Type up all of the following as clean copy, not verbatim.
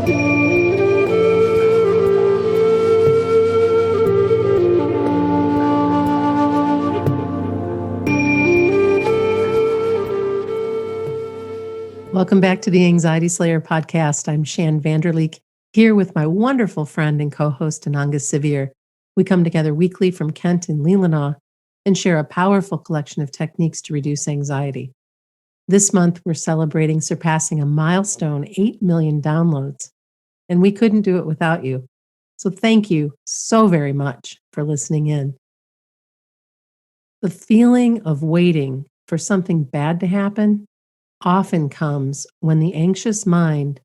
Welcome back to the Anxiety Slayer podcast. I'm Shan Vanderleek, here with my wonderful friend and co-host Ananga Sivir. We come together weekly from Kent and Leelanau and share a powerful collection of techniques to reduce anxiety. This month, we're celebrating surpassing a milestone 8 million downloads, and we couldn't do it without you. So thank you so very much for listening in. The feeling of waiting for something bad to happen often comes when the anxious mind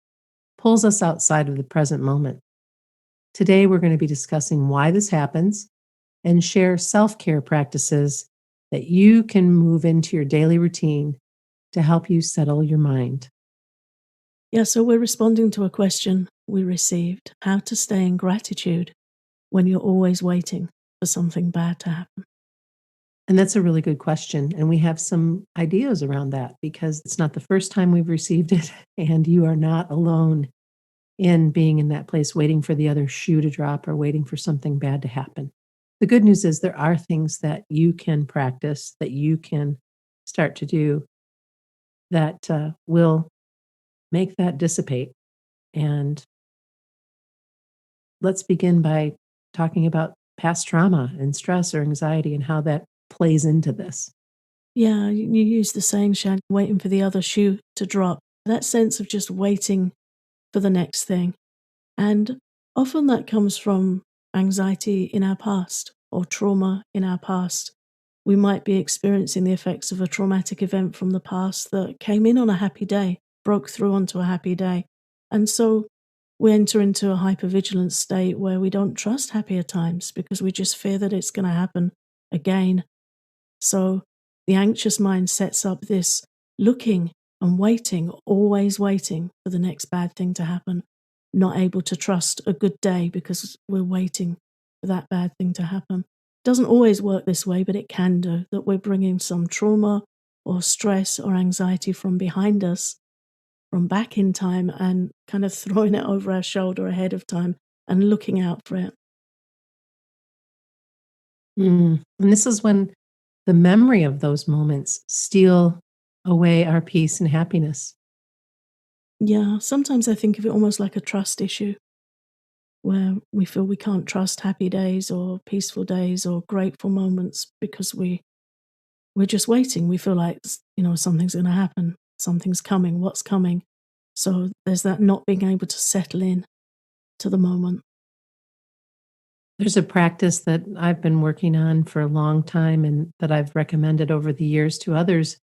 pulls us outside of the present moment. Today, we're going to be discussing why this happens and share self-care practices that you can move into your daily routine to help you settle your mind. Yeah, so we're responding to a question we received: how to stay in gratitude when you're always waiting for something bad to happen. And that's a really good question. And we have some ideas around that because it's not the first time we've received it, and you are not alone in being in that place waiting for the other shoe to drop or waiting for something bad to happen. The good news is there are things that you can practice, that you can start to do that will make that dissipate. And let's begin by talking about past trauma and stress or anxiety and how that plays into this. Yeah, you use the saying, Shan, waiting for the other shoe to drop. That sense of just waiting for the next thing. And often that comes from anxiety in our past or trauma in our past. We might be experiencing the effects of a traumatic event from the past that came in on a happy day, broke through onto a happy day. And so we enter into a hypervigilance state where we don't trust happier times because we just fear that it's going to happen again. So the anxious mind sets up this looking and waiting, always waiting for the next bad thing to happen, not able to trust a good day because we're waiting for that bad thing to happen. It doesn't always work this way, but it can do, that we're bringing some trauma or stress or anxiety from behind us, from back in time, and kind of throwing it over our shoulder ahead of time and looking out for it. And this is when the memory of those moments steal away our peace and happiness. Yeah, sometimes I think of it almost like a trust issue, where we feel we can't trust happy days or peaceful days or grateful moments because we're just waiting. We feel like, something's going to happen, something's coming, what's coming. So there's that not being able to settle in to the moment. There's a practice that I've been working on for a long time and that I've recommended over the years to others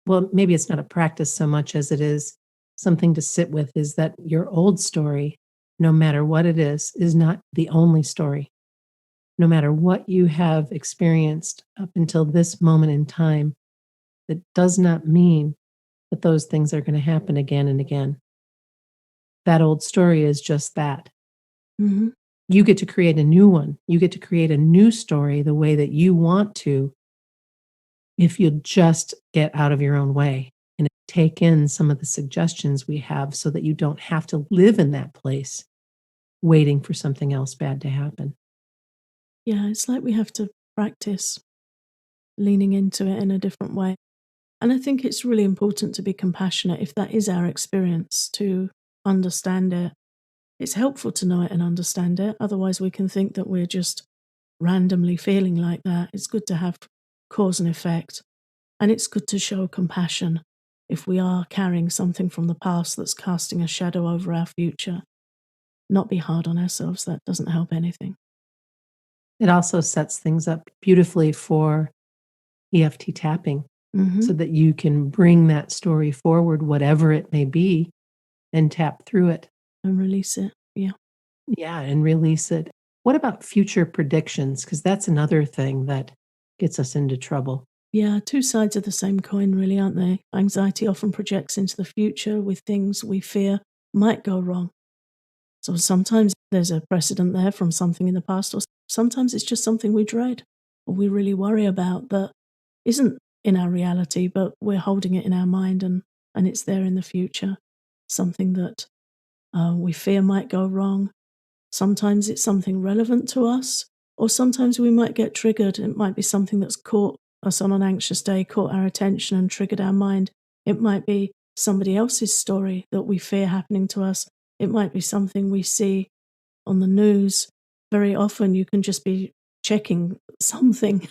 well, maybe it's not a practice so much as it is something to sit with, is that your old story, no matter what it is not the only story. No matter what you have experienced up until this moment in time, that does not mean that those things are going to happen again and again. That old story is just that. Mm-hmm. You get to create a new one. You get to create a new story the way that you want to, if you just get out of your own way and take in some of the suggestions we have so that you don't have to live in that place waiting for something else bad to happen. Yeah, it's like we have to practice leaning into it in a different way. And I think it's really important to be compassionate if that is our experience, to understand it. It's helpful to know it and understand it. Otherwise, we can think that we're just randomly feeling like that. It's good to have cause and effect. And it's good to show compassion if we are carrying something from the past that's casting a shadow over our future. Not be hard on ourselves. That doesn't help anything. It also sets things up beautifully for EFT tapping, Mm-hmm. so that you can bring that story forward, whatever it may be, and tap through it. And release it. Yeah. Yeah, and release it. What about future predictions? Because that's another thing that gets us into trouble. Yeah, two sides of the same coin, really, aren't they? Anxiety often projects into the future with things we fear might go wrong. So sometimes there's a precedent there from something in the past, or sometimes it's just something we dread or we really worry about that isn't in our reality, but we're holding it in our mind and it's there in the future. Something that we fear might go wrong. Sometimes it's something relevant to us, or sometimes we might get triggered. It might be something that's caught us on an anxious day, caught our attention and triggered our mind. It might be somebody else's story that we fear happening to us. It might be something we see on the news. Very often you can just be checking something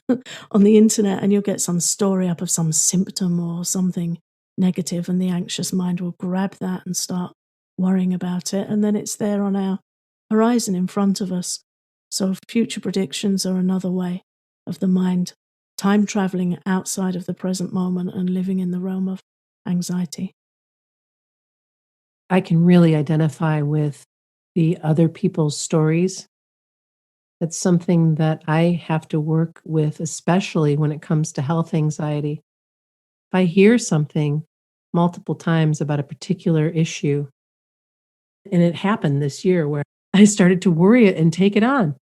on the internet and you'll get some story up of some symptom or something negative, and the anxious mind will grab that and start worrying about it, and then it's there on our horizon in front of us. So future predictions are another way of the mind time traveling outside of the present moment and living in the realm of anxiety. I can really identify with the other people's stories. That's something that I have to work with, especially when it comes to health anxiety. If I hear something multiple times about a particular issue, and it happened this year where I started to worry it and take it on,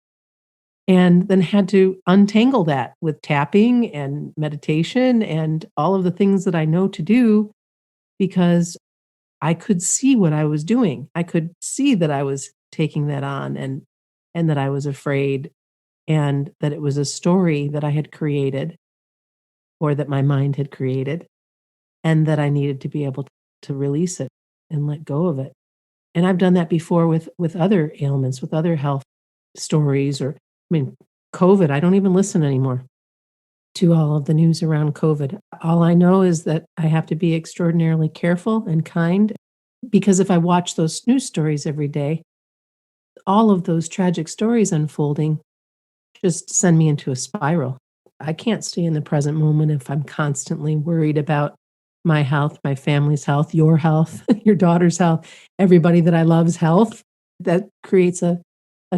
and then had to untangle that with tapping and meditation and all of the things that I know to do because I could see what I was doing. I could see that I was taking that on and that I was afraid and that it was a story that I had created or that my mind had created and that I needed to be able to release it and let go of it. And I've done that before with other ailments, with other health stories or I mean COVID, I don't even listen anymore to all of the news around COVID. All I know is that I have to be extraordinarily careful and kind because if I watch those news stories every day, all of those tragic stories unfolding just send me into a spiral. I can't stay in the present moment if I'm constantly worried about my health, my family's health, your health, your daughter's health, everybody that I love's health. That creates a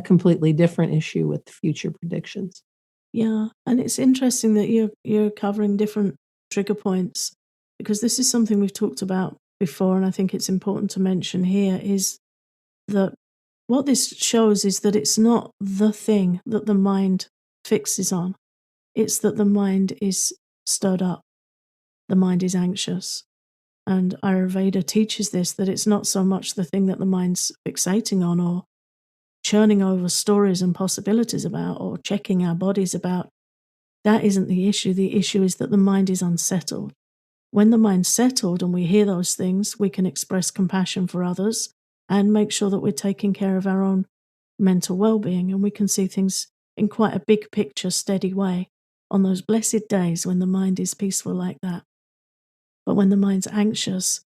completely different issue with future predictions. Yeah, and it's interesting that you're covering different trigger points, because this is something we've talked about before, and I think it's important to mention here is that what this shows is that it's not the thing that the mind fixes on. It's that the mind is stirred up, the mind is anxious. And Ayurveda teaches this, that it's not so much the thing that the mind's fixating on or churning over stories and possibilities about or checking our bodies about. That isn't the issue. The issue is that the mind is unsettled. When the mind's settled and we hear those things, we can express compassion for others and make sure that we're taking care of our own mental well-being, and we can see things in quite a big picture, steady way on those blessed days when the mind is peaceful like that. But when the mind's anxious,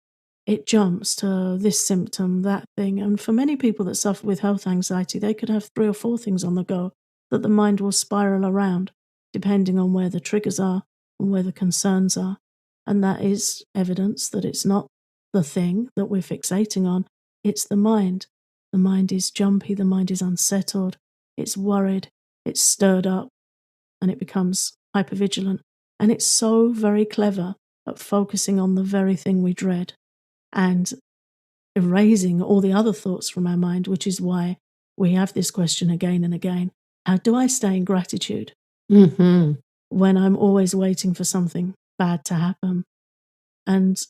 it jumps to this symptom, that thing. And for many people that suffer with health anxiety, they could have 3 or 4 things on the go that the mind will spiral around, depending on where the triggers are and where the concerns are. And that is evidence that it's not the thing that we're fixating on, it's the mind. The mind is jumpy, the mind is unsettled, it's worried, it's stirred up, and it becomes hypervigilant. And it's so very clever at focusing on the very thing we dread and erasing all the other thoughts from our mind, which is why we have this question again and again. How do I stay in gratitude Mhm. when I'm always waiting for something bad to happen? And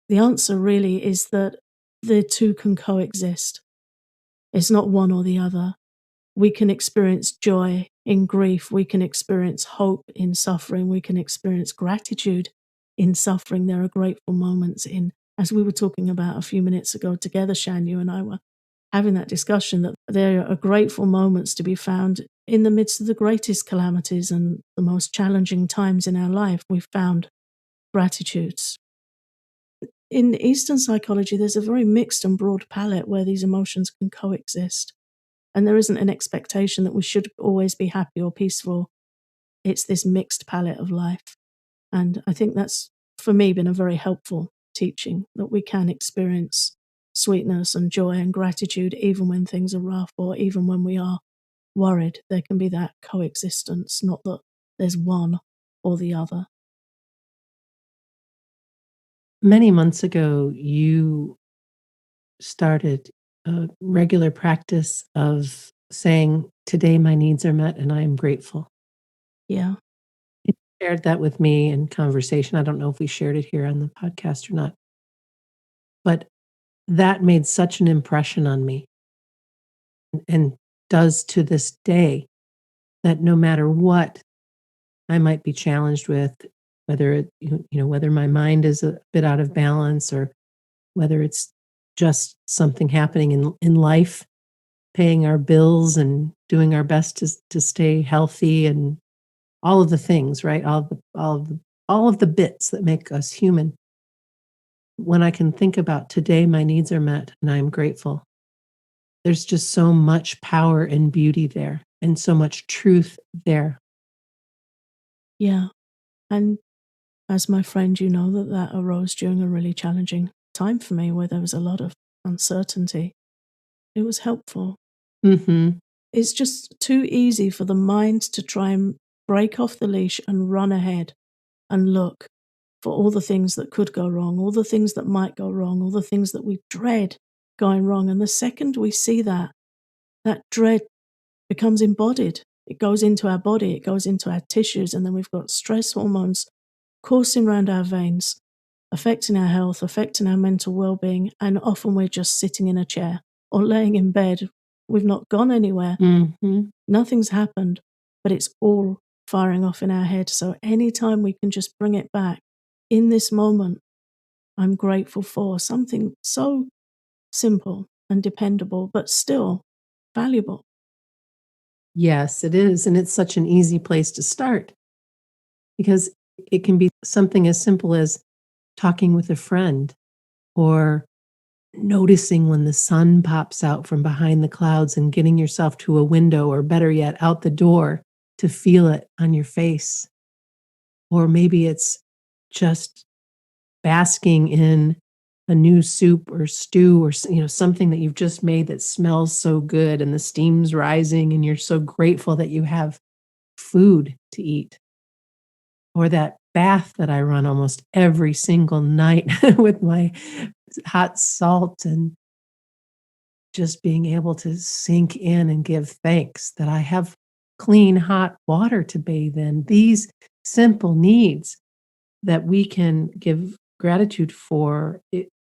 the answer really is that the two can coexist. It's not one or the other. We can experience joy in grief. We can experience hope in suffering. We can experience gratitude in suffering. There are grateful moments in, as we were talking about a few minutes ago together, Shan, you and I were having that discussion, that there are grateful moments to be found in the midst of the greatest calamities and the most challenging times in our life. We've found gratitudes. In Eastern psychology, there's a very mixed and broad palette where these emotions can coexist. And there isn't an expectation that we should always be happy or peaceful. It's this mixed palette of life. And I think that's, for me, been a very helpful teaching, that we can experience sweetness and joy and gratitude even when things are rough or even when we are worried. There can be that coexistence, not that there's one or the other. Many months ago, you started a regular practice of saying, "Today my needs are met and I am grateful." Yeah. You shared that with me in conversation. I don't know if we shared it here on the podcast or not, but that made such an impression on me and does to this day, that no matter what I might be challenged with, whether whether my mind is a bit out of balance or whether it's just something happening in life, paying our bills and doing our best to stay healthy and all of the things, right? All of the bits that make us human. When I can think about today, my needs are met and I'm grateful. There's just so much power and beauty there and so much truth there. Yeah. And as my friend, you know that arose during a really challenging time for me where there was a lot of uncertainty. It was helpful. Mhm. It's just too easy for the mind to try and break off the leash and run ahead and look for all the things that could go wrong, all the things that might go wrong, all the things that we dread going wrong. And the second we see that, that dread becomes embodied. It goes into our body, it goes into our tissues, and then we've got stress hormones coursing around our veins, affecting our health, affecting our mental well-being, and often we're just sitting in a chair or laying in bed. We've not gone anywhere. Mhm. Nothing's happened, but it's all firing off in our head. So anytime we can just bring it back in this moment, I'm grateful for something so simple and dependable, but still valuable. Yes, it is, and it's such an easy place to start because it can be something as simple as talking with a friend or noticing when the sun pops out from behind the clouds and getting yourself to a window or better yet out the door to feel it on your face. Or maybe it's just basking in a new soup or stew or something that you've just made that smells so good and the steam's rising and you're so grateful that you have food to eat. Or that bath that I run almost every single night with my hot salt and just being able to sink in and give thanks that I have clean, hot water to bathe in. These simple needs that we can give gratitude for,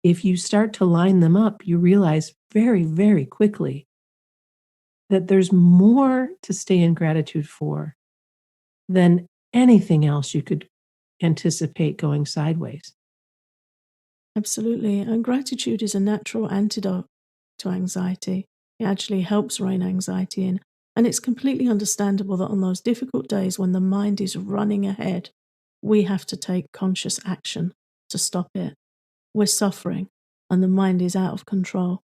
if you start to line them up, you realize very, very quickly that there's more to stay in gratitude for than anything else you could anticipate going sideways. Absolutely. And gratitude is a natural antidote to anxiety. It actually helps rein anxiety in. And it's completely understandable that on those difficult days when the mind is running ahead, we have to take conscious action to stop it. We're suffering and the mind is out of control.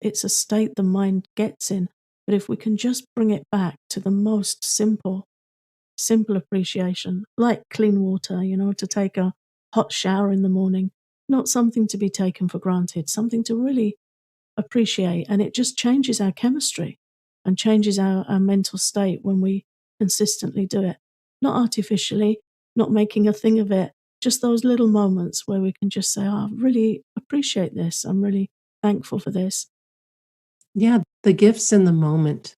It's a state the mind gets in. But if we can just bring it back to the most simple appreciation, like clean water, to take a hot shower in the morning, not something to be taken for granted, something to really appreciate. And it just changes our chemistry and changes our mental state when we consistently do it. Not artificially, not making a thing of it, just those little moments where we can just say, oh, I really appreciate this. I'm really thankful for this. Yeah, the gifts in the moment.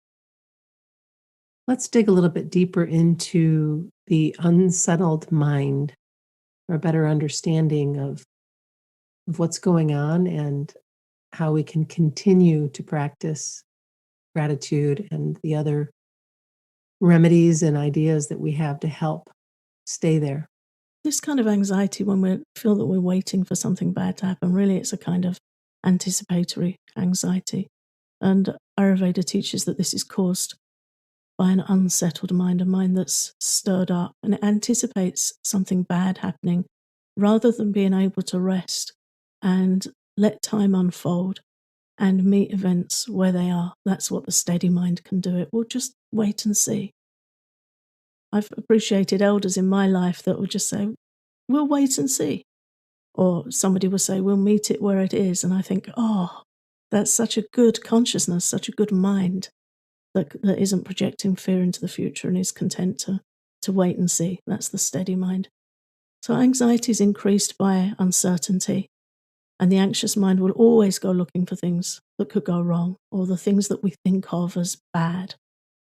Let's dig a little bit deeper into the unsettled mind for a better understanding of what's going on and how we can continue to practice gratitude and the other remedies and ideas that we have to help stay there. This kind of anxiety, when we feel that we're waiting for something bad to happen, really it's a kind of anticipatory anxiety. And Ayurveda teaches that this is caused by an unsettled mind, a mind that's stirred up and it anticipates something bad happening rather than being able to rest and let time unfold and meet events where they are. That's what the steady mind can do. It will just wait and see. I've appreciated elders in my life that would just say, we'll wait and see. Or somebody will say, we'll meet it where it is. And I think, oh, that's such a good consciousness, such a good mind that isn't projecting fear into the future and is content to wait and see. That's the steady mind. So anxiety is increased by uncertainty. And the anxious mind will always go looking for things that could go wrong or the things that we think of as bad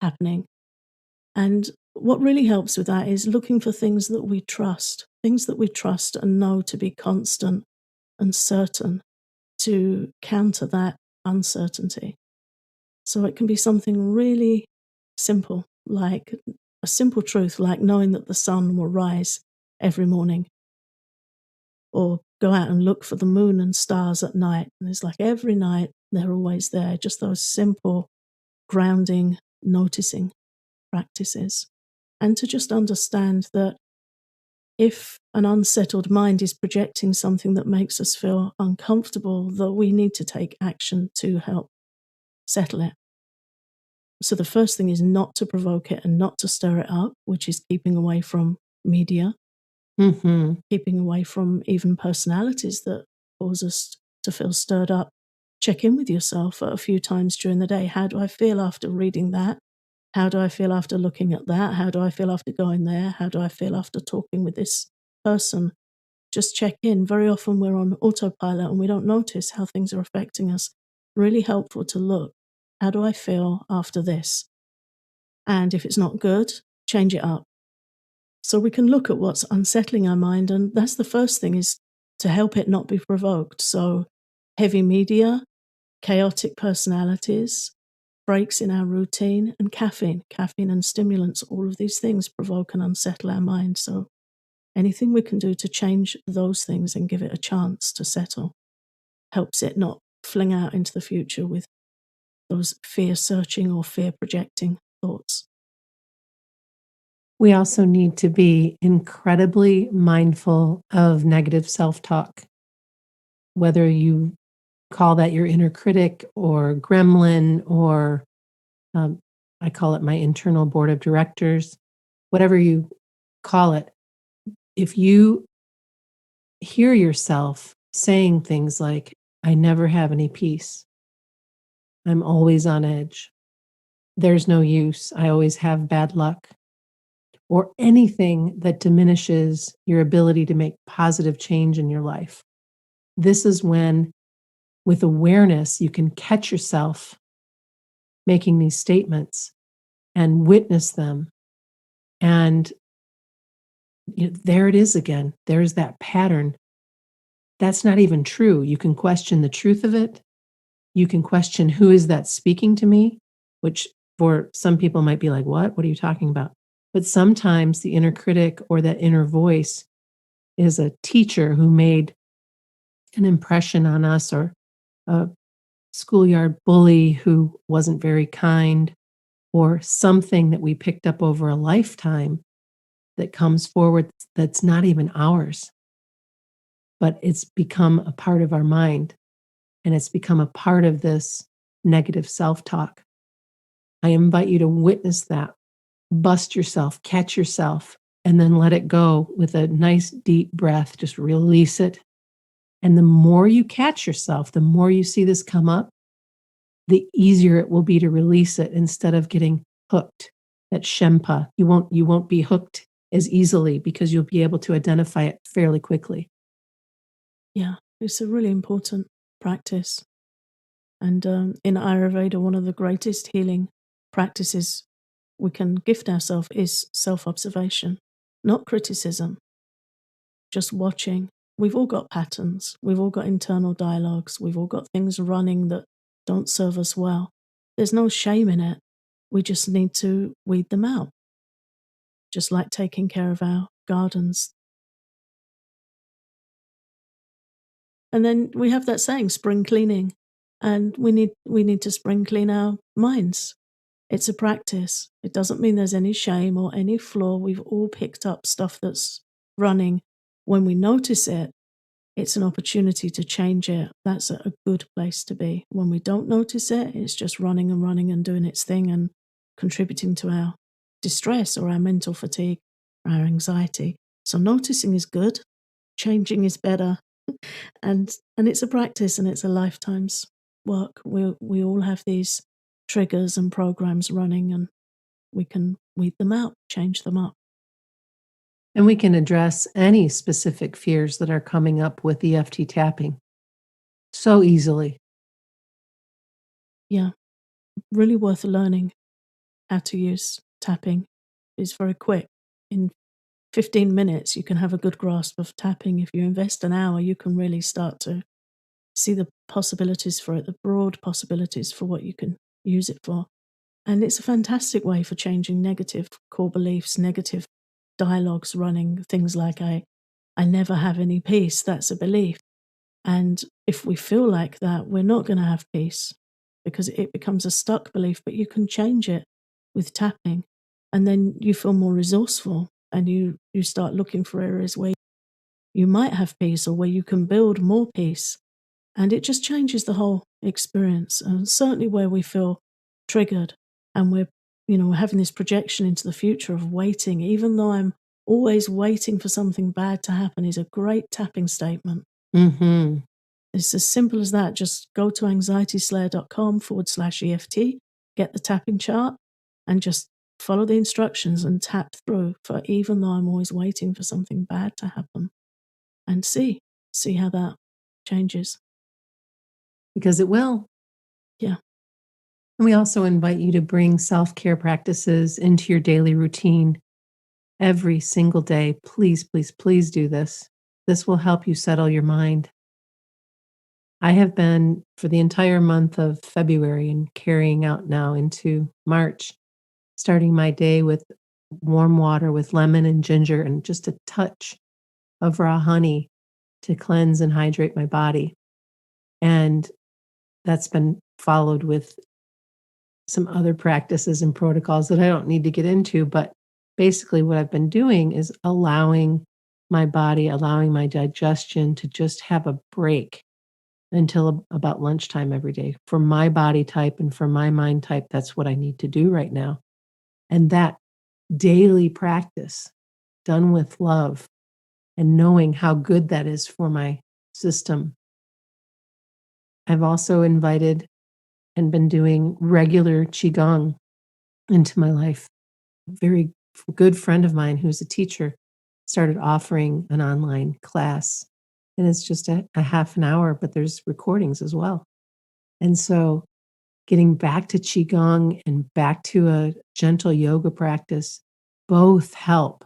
happening. And what really helps with that is looking for things that we trust and know to be constant and certain. to counter that uncertainty. So it can be something really simple, like a simple truth, like knowing that the sun will rise every morning, or go out and look for the moon and stars at night. And it's like every night they're always there, just those simple, grounding, noticing practices. And to just understand that if an unsettled mind is projecting something that makes us feel uncomfortable, that we need to take action to help settle it. So the first thing is not to provoke it and not to stir it up, which is keeping away from media, keeping away from even personalities that cause us to feel stirred up. Check in with yourself a few times during the day. How do I feel after reading that? How do I feel after looking at that? How do I feel after going there? How do I feel after talking with this person? Just check in. Very often we're on autopilot and we don't notice how things are affecting us. Really helpful to look. How do I feel after this? And if it's not good, change it up. So we can look at what's unsettling our mind, and that's the first thing, is to help it not be provoked. So heavy media, chaotic personalities, breaks in our routine, and caffeine and stimulants, all of these things provoke and unsettle our mind. So anything we can do to change those things and give it a chance to settle helps it not fling out into the future with those fear-searching or fear-projecting thoughts. We also need to be incredibly mindful of negative self-talk, whether you call that your inner critic or gremlin, or I call it my internal board of directors, whatever you call it. If you hear yourself saying things like, I never have any peace, I'm always on edge, there's no use, I always have bad luck, or anything that diminishes your ability to make positive change in your life. This is when, with awareness, you can catch yourself making these statements and witness them. And there it is again. There's that pattern. That's not even true. You can question the truth of it. You can question, who is that speaking to me? Which for some people might be like, what? What are you talking about? But sometimes the inner critic or that inner voice is a teacher who made an impression on us, or a schoolyard bully who wasn't very kind, or something that we picked up over a lifetime that comes forward that's not even ours, but it's become a part of our mind, and it's become a part of this negative self-talk. I invite you to witness that, bust yourself, catch yourself, and then let it go with a nice deep breath. Just release it. And the more you catch yourself, the more you see this come up, the easier it will be to release it instead of getting hooked. That shempa, you won't be hooked as easily because you'll be able to identify it fairly quickly. Yeah, it's a really important practice. And in Ayurveda, one of the greatest healing practices we can gift ourselves is self-observation, not criticism, just watching. We've all got patterns. We've all got internal dialogues. We've all got things running that don't serve us well. There's no shame in it. We just need to weed them out, just like taking care of our gardens. And then we have that saying, spring cleaning, and we need to spring clean our minds. It's a practice. It doesn't mean there's any shame or any flaw. We've all picked up stuff that's running. When we notice it, it's an opportunity to change it. That's a good place to be. When we don't notice it, it's just running and doing its thing and contributing to our distress or our mental fatigue, or our anxiety. So noticing is good. Changing is better. And it's a practice, and it's a lifetime's work. We all have these triggers and programs running, and we can weed them out, change them up. And we can address any specific fears that are coming up with EFT tapping so easily. Yeah, really worth learning how to use tapping. It's very quick. In 15 minutes, you can have a good grasp of tapping. If you invest an hour, you can really start to see the possibilities for it, the broad possibilities for what you can use it for. And it's a fantastic way for changing negative core beliefs, negative dialogues running, things like I never have any peace. That's a belief. And if we feel like that, we're not going to have peace because it becomes a stuck belief, but you can change it with tapping. And then you feel more resourceful and you start looking for areas where you might have peace or where you can build more peace. And it just changes the whole experience. And certainly where we feel triggered and we're having this projection into the future of waiting, even though I'm always waiting for something bad to happen, is a great tapping statement. Mm-hmm. It's as simple as that. Just go to anxietyslayer.com/EFT, get the tapping chart, and just follow the instructions and tap through for even though I'm always waiting for something bad to happen, and see how that changes. Because it will. Yeah. And we also invite you to bring self-care practices into your daily routine every single day. Please, please, please do this. This will help you settle your mind. I have been, for the entire month of February and carrying out now into March, starting my day with warm water with lemon and ginger and just a touch of raw honey to cleanse and hydrate my body. And that's been followed with some other practices and protocols that I don't need to get into. But basically, what I've been doing is allowing my body, allowing my digestion to just have a break until about lunchtime every day. For my body type and for my mind type, that's what I need to do right now. And that daily practice done with love and knowing how good that is for my system. I've also invited and been doing regular Qigong into my life. A very good friend of mine who's a teacher started offering an online class, and it's just a half an hour, but there's recordings as well. And so getting back to Qigong and back to a gentle yoga practice both help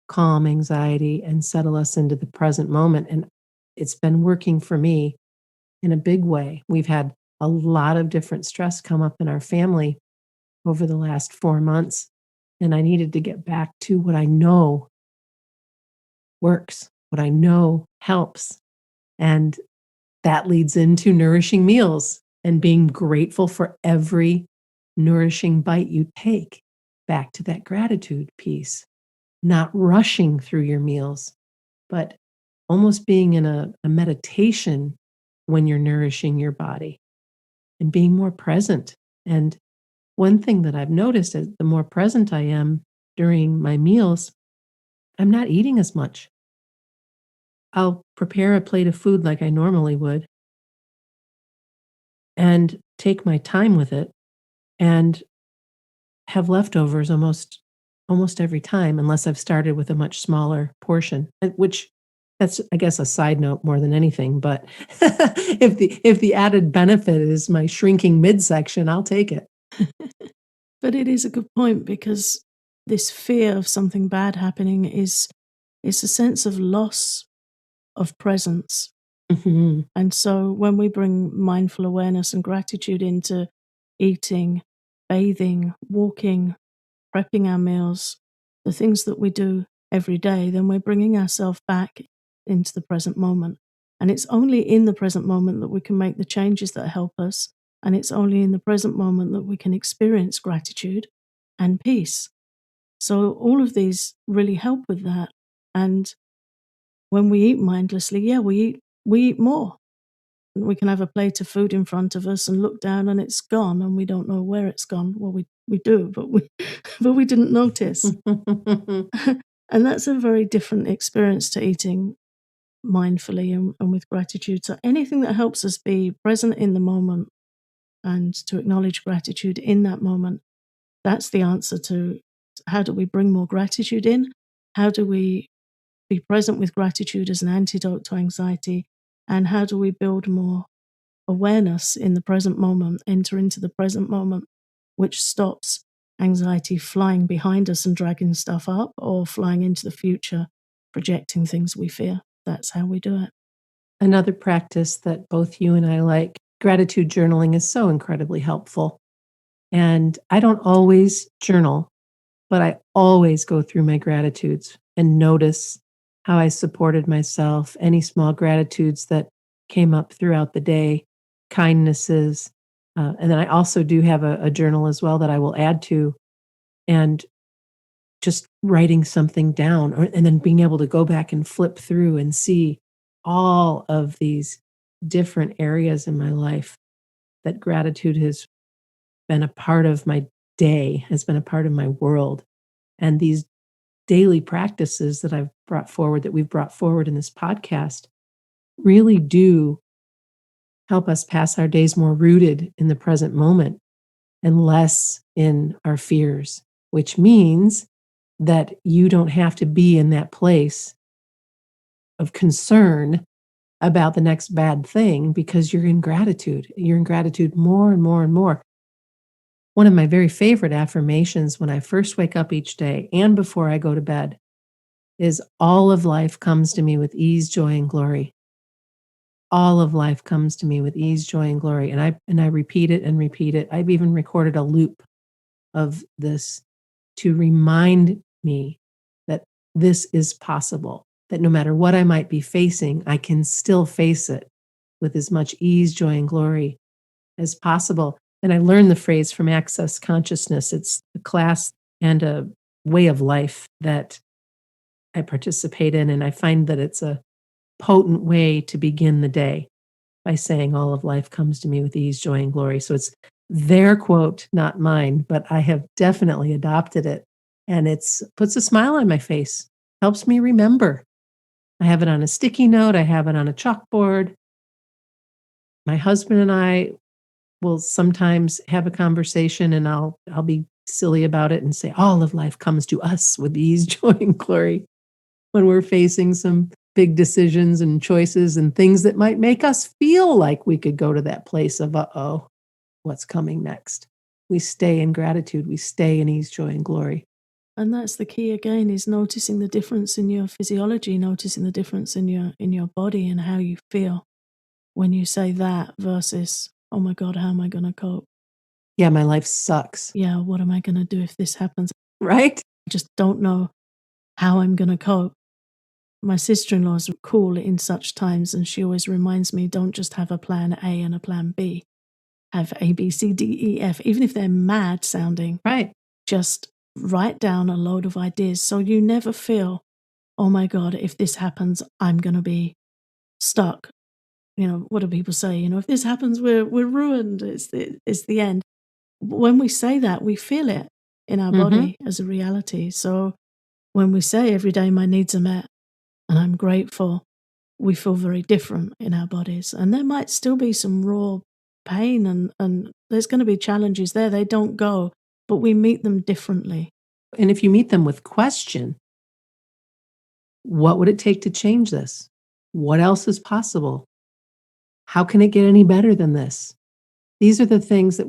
calm anxiety and settle us into the present moment. And it's been working for me in a big way. We've had a lot of different stress come up in our family over the last 4 months. And I needed to get back to what I know works, what I know helps. And that leads into nourishing meals and being grateful for every nourishing bite you take. Back to that gratitude piece, not rushing through your meals, but almost being in a meditation when you're nourishing your body and being more present. And one thing that I've noticed is the more present I am during my meals, I'm not eating as much. I'll prepare a plate of food like I normally would and take my time with it and have leftovers almost every time, unless I've started with a much smaller portion, which that's, I guess, a side note more than anything. But if the added benefit is my shrinking midsection, I'll take it. But it is a good point because this fear of something bad happening is a sense of loss of presence. Mm-hmm. And so when we bring mindful awareness and gratitude into eating, bathing, walking, prepping our meals, the things that we do every day, then we're bringing ourselves back into the present moment. And it's only in the present moment that we can make the changes that help us. And it's only in the present moment that we can experience gratitude and peace. So all of these really help with that. And when we eat mindlessly, we eat more. We can have a plate of food in front of us and look down and it's gone and we don't know where it's gone. Well, we do, but we didn't notice. And that's a very different experience to eating mindfully and with gratitude. So anything that helps us be present in the moment and to acknowledge gratitude in that moment, that's the answer to how do we bring more gratitude in? How do we be present with gratitude as an antidote to anxiety? And how do we build more awareness in the present moment, enter into the present moment, which stops anxiety flying behind us and dragging stuff up or flying into the future, projecting things we fear? That's how we do it. Another practice that both you and I like, gratitude journaling, is so incredibly helpful. And I don't always journal, but I always go through my gratitudes and notice how I supported myself, any small gratitudes that came up throughout the day, kindnesses. And then I also do have a journal as well that I will add to, and just writing something down, and then being able to go back and flip through and see all of these different areas in my life that gratitude has been a part of my day, has been a part of my world. And these daily practices that I've brought forward, that we've brought forward in this podcast, really do help us pass our days more rooted in the present moment and less in our fears, which means that you don't have to be in that place of concern about the next bad thing because you're in gratitude. You're in gratitude more and more and more. One of my very favorite affirmations when I first wake up each day and before I go to bed is, all of life comes to me with ease, joy, and glory. All of life comes to me with ease, joy, and glory. And I repeat it and repeat it. I've even recorded a loop of this to remind me that this is possible, that no matter what I might be facing, I can still face it with as much ease, joy, and glory as possible. And I learned the phrase from Access Consciousness. It's a class and a way of life that I participate in. And I find that it's a potent way to begin the day by saying, all of life comes to me with ease, joy, and glory. So it's their quote, not mine, but I have definitely adopted it. And it's puts a smile on my face, helps me remember. I have it on a sticky note. I have it on a chalkboard. My husband and I will sometimes have a conversation, and I'll be silly about it and say, all of life comes to us with ease, joy, and glory, when we're facing some big decisions and choices and things that might make us feel like we could go to that place of, uh-oh, what's coming next? We stay in gratitude. We stay in ease, joy, and glory. And that's the key again, is noticing the difference in your physiology, noticing the difference in your body and how you feel when you say that versus, oh my God, how am I going to cope? Yeah, my life sucks. Yeah, what am I going to do if this happens? Right? I just don't know how I'm going to cope. My sister-in-law is cool in such times, and she always reminds me, don't just have a plan A and a plan B. Have A, B, C, D, E, F, even if they're mad sounding. Right. Just write down a load of ideas so you never feel, oh my God, if this happens, I'm going to be stuck. What do people say? If this happens, we're ruined. It's the end. When we say that, we feel it in our body as a reality. So when we say every day my needs are met and I'm grateful, we feel very different in our bodies. And there might still be some raw pain and there's going to be challenges there. They don't go, but we meet them differently. And if you meet them with question, what would it take to change this? What else is possible? How can it get any better than this? These are the things that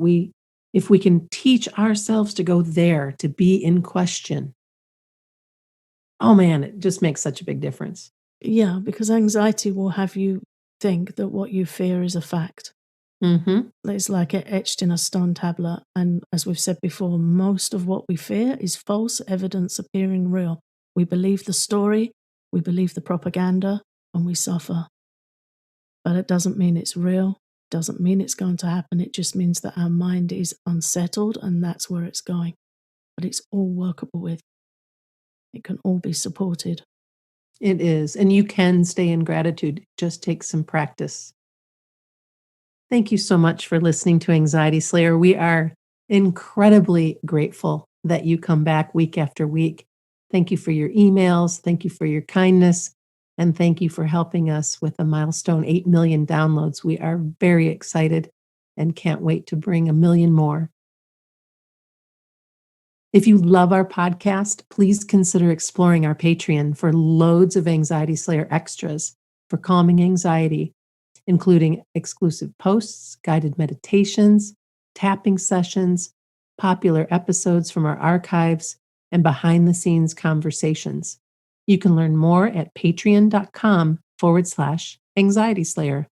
if we can teach ourselves to go there, to be in question, oh man, it just makes such a big difference. Yeah, because anxiety will have you think that what you fear is a fact. It's like it etched in a stone tablet. And as we've said before, most of what we fear is false evidence appearing real. We believe the story, we believe the propaganda, and we suffer. But it doesn't mean it's real, doesn't mean it's going to happen. It just means that our mind is unsettled, and that's where it's going. But it's all workable with. It can all be supported. It is. And you can stay in gratitude. It just takes some practice. Thank you so much for listening to Anxiety Slayer. We are incredibly grateful that you come back week after week. Thank you for your emails. Thank you for your kindness. And thank you for helping us with a milestone 8 million downloads. We are very excited and can't wait to bring 1 million more. If you love our podcast, please consider exploring our Patreon for loads of Anxiety Slayer extras for calming anxiety, including exclusive posts, guided meditations, tapping sessions, popular episodes from our archives, and behind-the-scenes conversations. You can learn more at patreon.com/ Anxiety Slayer.